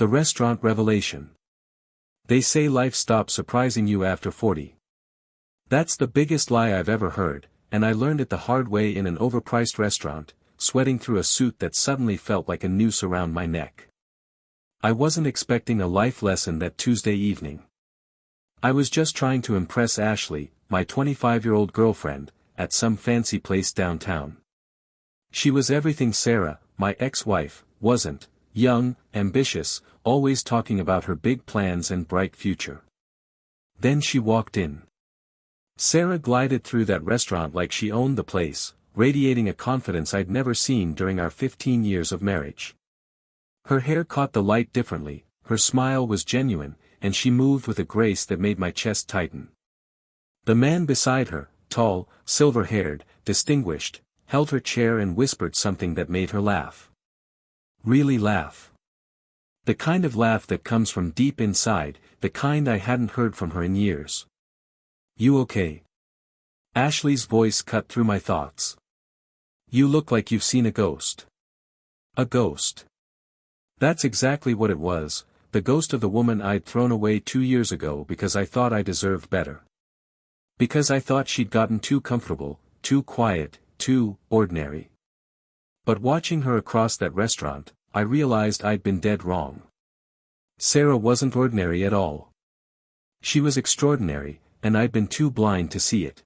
The restaurant revelation. They say life stops surprising you after 40. That's the biggest lie I've ever heard, and I learned it the hard way in an overpriced restaurant, sweating through a suit that suddenly felt like a noose around my neck. I wasn't expecting a life lesson that Tuesday evening. I was just trying to impress Ashley, my 25-year-old girlfriend, at some fancy place downtown. She was everything Sarah, my ex-wife, wasn't: young, ambitious, always talking about her big plans and bright future. Then she walked in. Sarah glided through that restaurant like she owned the place, radiating a confidence I'd never seen during our 15 years of marriage. Her hair caught the light differently, her smile was genuine, and she moved with a grace that made my chest tighten. The man beside her, tall, silver-haired, distinguished, held her chair and whispered something that made her laugh. Really laugh. The kind of laugh that comes from deep inside, the kind I hadn't heard from her in years. "You okay?" Ashley's voice cut through my thoughts. "You look like you've seen a ghost." A ghost. That's exactly what it was, the ghost of the woman I'd thrown away 2 years ago because I thought I deserved better. Because I thought she'd gotten too comfortable, too quiet, too ordinary. But watching her across that restaurant, I realized I'd been dead wrong. Sarah wasn't ordinary at all. She was extraordinary, and I'd been too blind to see it.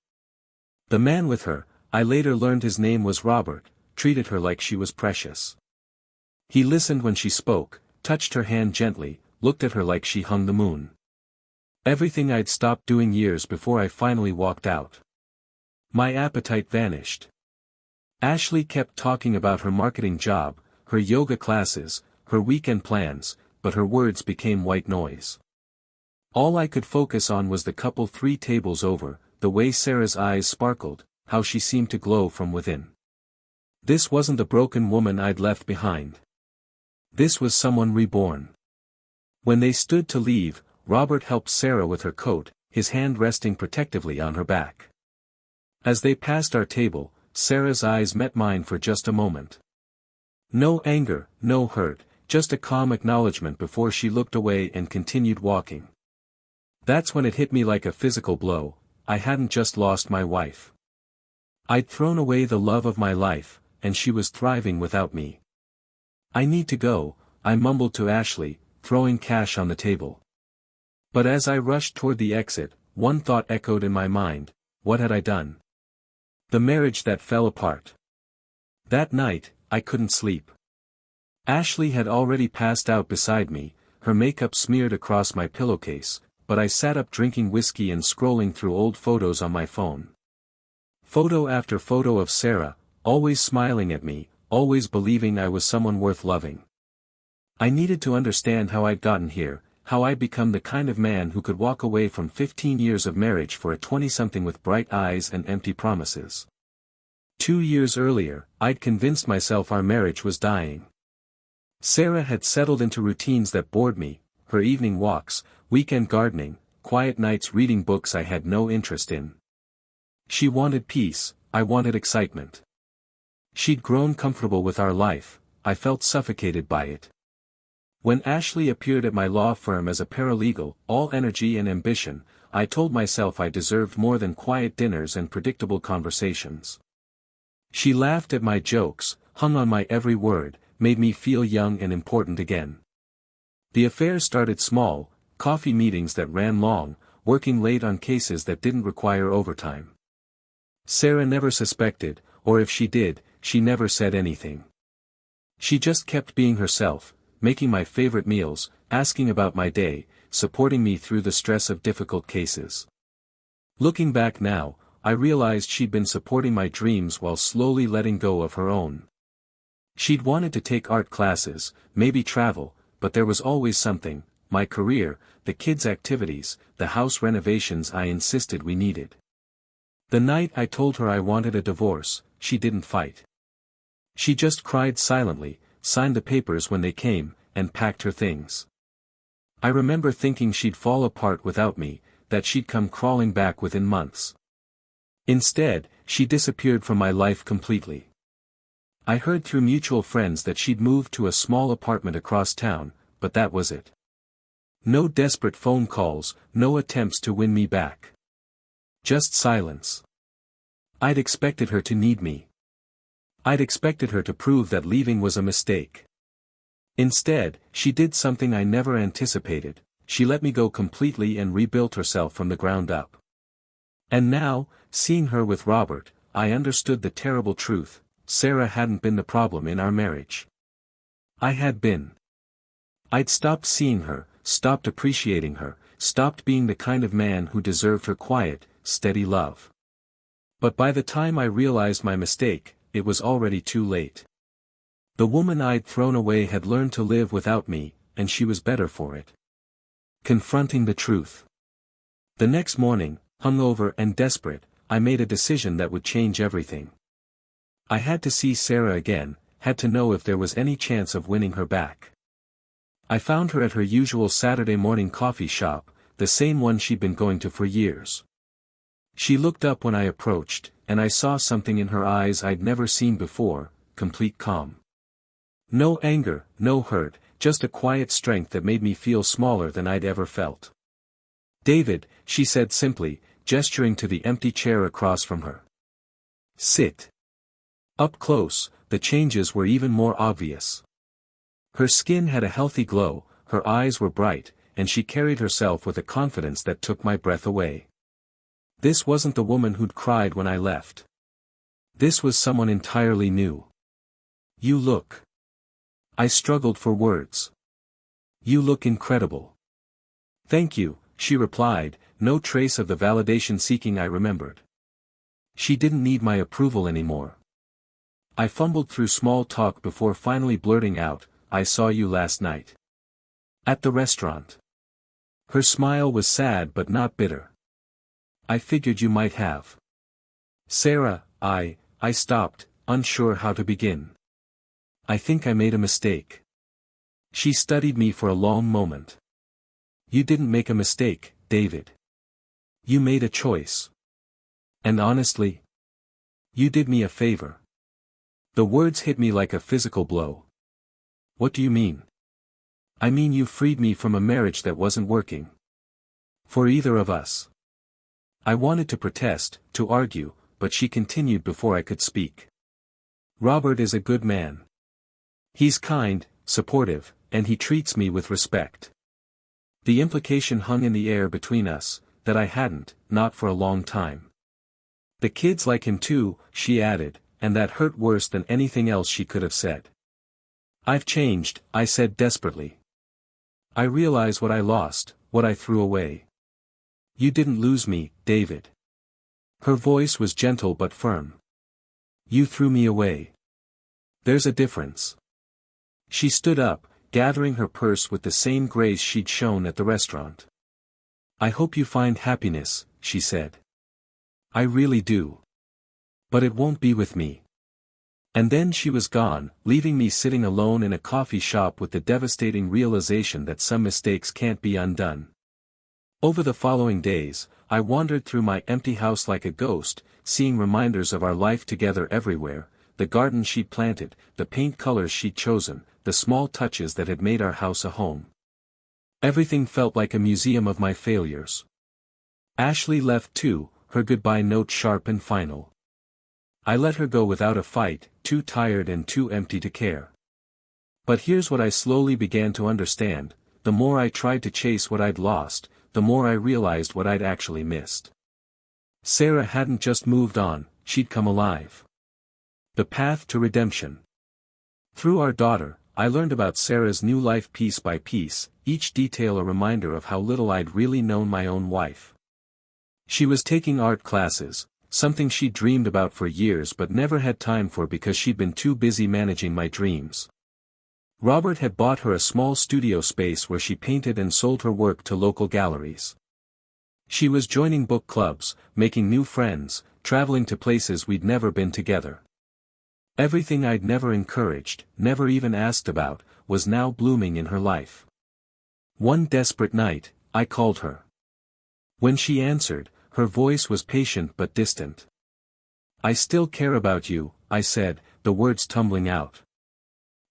The man with her, I later learned his name was Robert, treated her like she was precious. He listened when she spoke, touched her hand gently, looked at her like she hung the moon. Everything I'd stopped doing years before I finally walked out. My appetite vanished. Ashley kept talking about her marketing job, her yoga classes, her weekend plans, but her words became white noise. All I could focus on was the couple 3 tables over, the way Sarah's eyes sparkled, how she seemed to glow from within. This wasn't the broken woman I'd left behind. This was someone reborn. When they stood to leave, Robert helped Sarah with her coat, his hand resting protectively on her back. As they passed our table, Sarah's eyes met mine for just a moment. No anger, no hurt, just a calm acknowledgement before she looked away and continued walking. That's when it hit me like a physical blow. I hadn't just lost my wife. I'd thrown away the love of my life, and she was thriving without me. "I need to go," I mumbled to Ashley, throwing cash on the table. But as I rushed toward the exit, one thought echoed in my mind: what had I done? The marriage that fell apart. That night, I couldn't sleep. Ashley had already passed out beside me, her makeup smeared across my pillowcase, but I sat up drinking whiskey and scrolling through old photos on my phone. Photo after photo of Sarah, always smiling at me, always believing I was someone worth loving. I needed to understand how I'd gotten here, how I'd become the kind of man who could walk away from 15 years of marriage for a 20-something with bright eyes and empty promises. 2 years earlier, I'd convinced myself our marriage was dying. Sarah had settled into routines that bored me, her evening walks, weekend gardening, quiet nights reading books I had no interest in. She wanted peace, I wanted excitement. She'd grown comfortable with our life, I felt suffocated by it. When Ashley appeared at my law firm as a paralegal, all energy and ambition, I told myself I deserved more than quiet dinners and predictable conversations. She laughed at my jokes, hung on my every word, made me feel young and important again. The affair started small, coffee meetings that ran long, working late on cases that didn't require overtime. Sarah never suspected, or if she did, she never said anything. She just kept being herself, making my favorite meals, asking about my day, supporting me through the stress of difficult cases. Looking back now, I realized she'd been supporting my dreams while slowly letting go of her own. She'd wanted to take art classes, maybe travel, but there was always something: my career, the kids' activities, the house renovations I insisted we needed. The night I told her I wanted a divorce, she didn't fight. She just cried silently, signed the papers when they came, and packed her things. I remember thinking she'd fall apart without me, that she'd come crawling back within months. Instead, she disappeared from my life completely. I heard through mutual friends that she'd moved to a small apartment across town, but that was it. No desperate phone calls, no attempts to win me back. Just silence. I'd expected her to need me. I'd expected her to prove that leaving was a mistake. Instead, she did something I never anticipated. She let me go completely and rebuilt herself from the ground up. And now, seeing her with Robert, I understood the terrible truth: Sarah hadn't been the problem in our marriage. I had been. I'd stopped seeing her, stopped appreciating her, stopped being the kind of man who deserved her quiet, steady love. But by the time I realized my mistake, it was already too late. The woman I'd thrown away had learned to live without me, and she was better for it. Confronting the truth. The next morning, hungover and desperate, I made a decision that would change everything. I had to see Sarah again, had to know if there was any chance of winning her back. I found her at her usual Saturday morning coffee shop, the same one she'd been going to for years. She looked up when I approached, and I saw something in her eyes I'd never seen before: complete calm. No anger, no hurt, just a quiet strength that made me feel smaller than I'd ever felt. "David," she said simply, gesturing to the empty chair across from her. "Sit." Up close, the changes were even more obvious. Her skin had a healthy glow, her eyes were bright, and she carried herself with a confidence that took my breath away. This wasn't the woman who'd cried when I left. This was someone entirely new. "You look..." I struggled for words. "You look incredible." "Thank you," she replied, no trace of the validation-seeking I remembered. She didn't need my approval anymore. I fumbled through small talk before finally blurting out, "I saw you last night. At the restaurant." Her smile was sad but not bitter. "I figured you might have." "Sarah, I stopped, unsure how to begin. "I think I made a mistake." She studied me for a long moment. "You didn't make a mistake, David. You made a choice. And honestly, you did me a favor." The words hit me like a physical blow. "What do you mean?" "I mean you freed me from a marriage that wasn't working. For either of us." I wanted to protest, to argue, but she continued before I could speak. "Robert is a good man. He's kind, supportive, and he treats me with respect." The implication hung in the air between us, that I hadn't, not for a long time. "The kids like him too," she added, and that hurt worse than anything else she could have said. "I've changed," I said desperately. "I realize what I lost, what I threw away." "You didn't lose me, David." Her voice was gentle but firm. "You threw me away. There's a difference." She stood up, gathering her purse with the same grace she'd shown at the restaurant. "I hope you find happiness," she said. "I really do. But it won't be with me." And then she was gone, leaving me sitting alone in a coffee shop with the devastating realization that some mistakes can't be undone. Over the following days, I wandered through my empty house like a ghost, seeing reminders of our life together everywhere: the garden she'd planted, the paint colors she'd chosen, the small touches that had made our house a home. Everything felt like a museum of my failures. Ashley left too, her goodbye note sharp and final. I let her go without a fight, too tired and too empty to care. But here's what I slowly began to understand: the more I tried to chase what I'd lost, the more I realized what I'd actually missed. Sarah hadn't just moved on, she'd come alive. The path to redemption. Through our daughter, I learned about Sarah's new life piece by piece, each detail a reminder of how little I'd really known my own wife. She was taking art classes, something she'd dreamed about for years but never had time for because she'd been too busy managing my dreams. Robert had bought her a small studio space where she painted and sold her work to local galleries. She was joining book clubs, making new friends, traveling to places we'd never been together. Everything I'd never encouraged, never even asked about, was now blooming in her life. One desperate night, I called her. When she answered, her voice was patient but distant. "I still care about you," I said, the words tumbling out.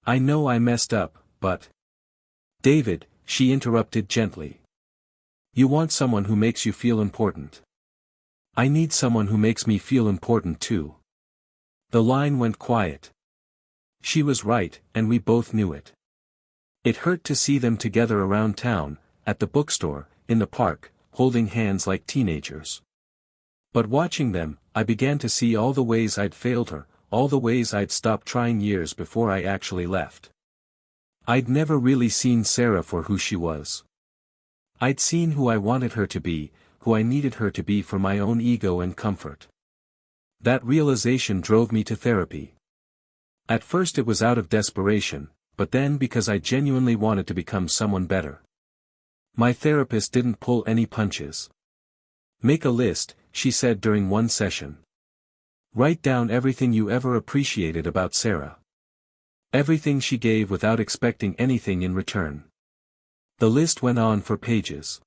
"I know I messed up, but..." David, she interrupted gently. You want someone who makes you feel important. I need someone who makes me feel important too. The line went quiet. She was right, and we both knew it. It hurt to see them together around town, at the bookstore, in the park, holding hands like teenagers. But watching them, I began to see all the ways I'd failed her, all the ways I'd stopped trying years before I actually left. I'd never really seen Sarah for who she was. I'd seen who I wanted her to be, who I needed her to be for my own ego and comfort. That realization drove me to therapy. At first it was out of desperation, but then because I genuinely wanted to become someone better. My therapist didn't pull any punches. Make a list, she said during one session. Write down everything you ever appreciated about Sarah. Everything she gave without expecting anything in return. The list went on for pages.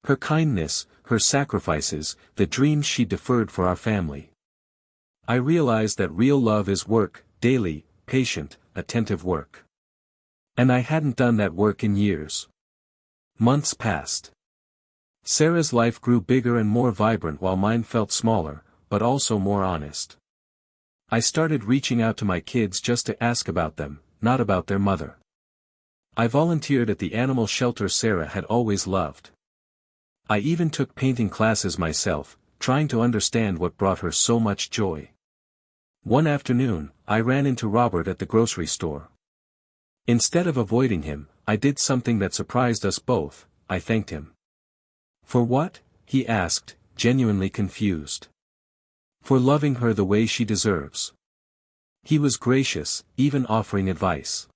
Her kindness, her sacrifices, the dreams she deferred for our family. I realized that real love is work, daily, patient, attentive work. And I hadn't done that work in years. Months passed. Sarah's life grew bigger and more vibrant while mine felt smaller, but also more honest. I started reaching out to my kids just to ask about them, not about their mother. I volunteered at the animal shelter Sarah had always loved. I even took painting classes myself, trying to understand what brought her so much joy. One afternoon, I ran into Robert at the grocery store. Instead of avoiding him, I did something that surprised us both. I thanked him. For what? He asked, genuinely confused. For loving her the way she deserves. He was gracious, even offering advice.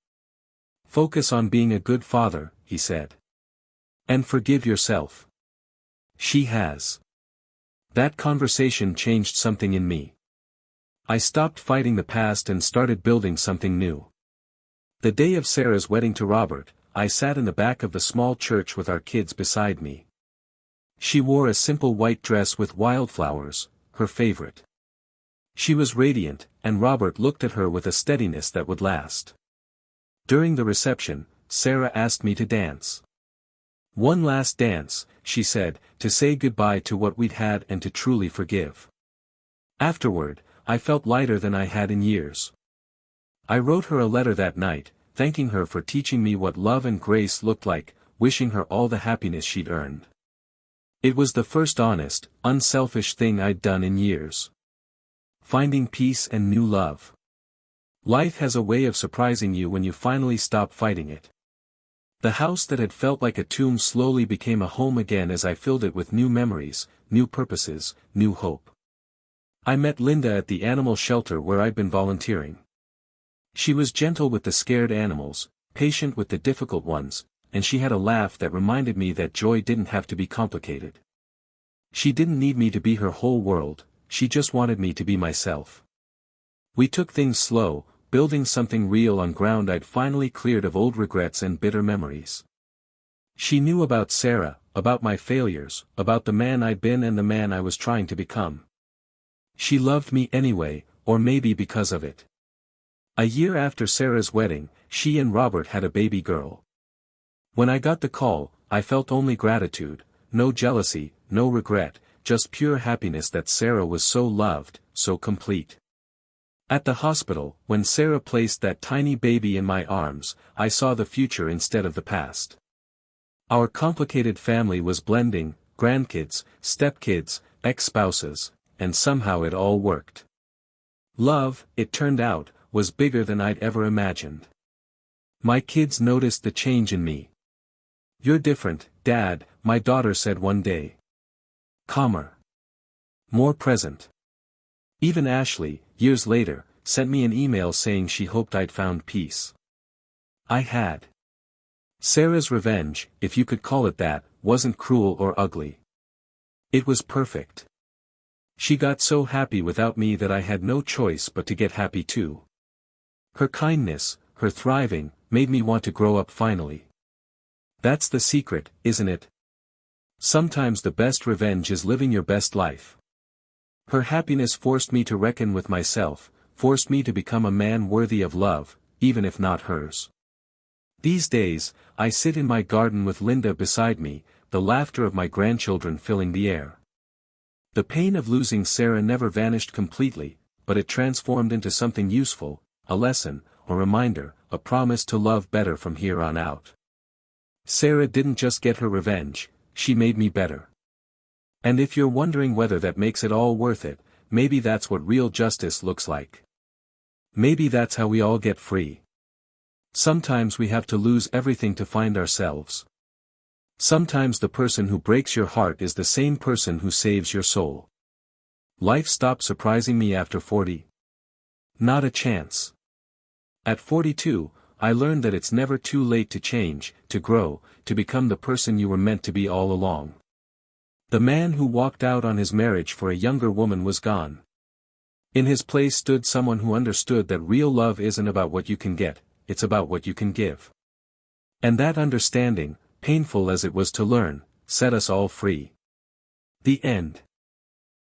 Focus on being a good father, he said. And forgive yourself. She has. That conversation changed something in me. I stopped fighting the past and started building something new. The day of Sarah's wedding to Robert, I sat in the back of the small church with our kids beside me. She wore a simple white dress with wildflowers, her favorite. She was radiant, and Robert looked at her with a steadiness that would last. During the reception, Sarah asked me to dance. One last dance, she said, to say goodbye to what we'd had and to truly forgive. Afterward, I felt lighter than I had in years. I wrote her a letter that night, thanking her for teaching me what love and grace looked like, wishing her all the happiness she'd earned. It was the first honest, unselfish thing I'd done in years. Finding peace and new love. Life has a way of surprising you when you finally stop fighting it. The house that had felt like a tomb slowly became a home again as I filled it with new memories, new purposes, new hope. I met Linda at the animal shelter where I'd been volunteering. She was gentle with the scared animals, patient with the difficult ones, and she had a laugh that reminded me that joy didn't have to be complicated. She didn't need me to be her whole world, she just wanted me to be myself. We took things slow, building something real on ground I'd finally cleared of old regrets and bitter memories. She knew about Sarah, about my failures, about the man I'd been and the man I was trying to become. She loved me anyway, or maybe because of it. A year after Sarah's wedding, she and Robert had a baby girl. When I got the call, I felt only gratitude, no jealousy, no regret, just pure happiness that Sarah was so loved, so complete. At the hospital, when Sarah placed that tiny baby in my arms, I saw the future instead of the past. Our complicated family was blending, grandkids, stepkids, ex-spouses, and somehow it all worked. Love, it turned out, was bigger than I'd ever imagined. My kids noticed the change in me. "You're different, Dad," my daughter said one day. Calmer. More present. Even Ashley, years later, sent me an email saying she hoped I'd found peace. I had. Sarah's revenge, if you could call it that, wasn't cruel or ugly. It was perfect. She got so happy without me that I had no choice but to get happy too. Her kindness, her thriving, made me want to grow up finally. That's the secret, isn't it? Sometimes the best revenge is living your best life. Her happiness forced me to reckon with myself, forced me to become a man worthy of love, even if not hers. These days, I sit in my garden with Linda beside me, the laughter of my grandchildren filling the air. The pain of losing Sarah never vanished completely, but it transformed into something useful, a lesson, a reminder, a promise to love better from here on out. Sarah didn't just get her revenge, she made me better. And if you're wondering whether that makes it all worth it, maybe that's what real justice looks like. Maybe that's how we all get free. Sometimes we have to lose everything to find ourselves. Sometimes the person who breaks your heart is the same person who saves your soul. Life stopped surprising me after 40. Not a chance. At 42, I learned that it's never too late to change, to grow, to become the person you were meant to be all along. The man who walked out on his marriage for a younger woman was gone. In his place stood someone who understood that real love isn't about what you can get, it's about what you can give. And that understanding, painful as it was to learn, set us all free. The end.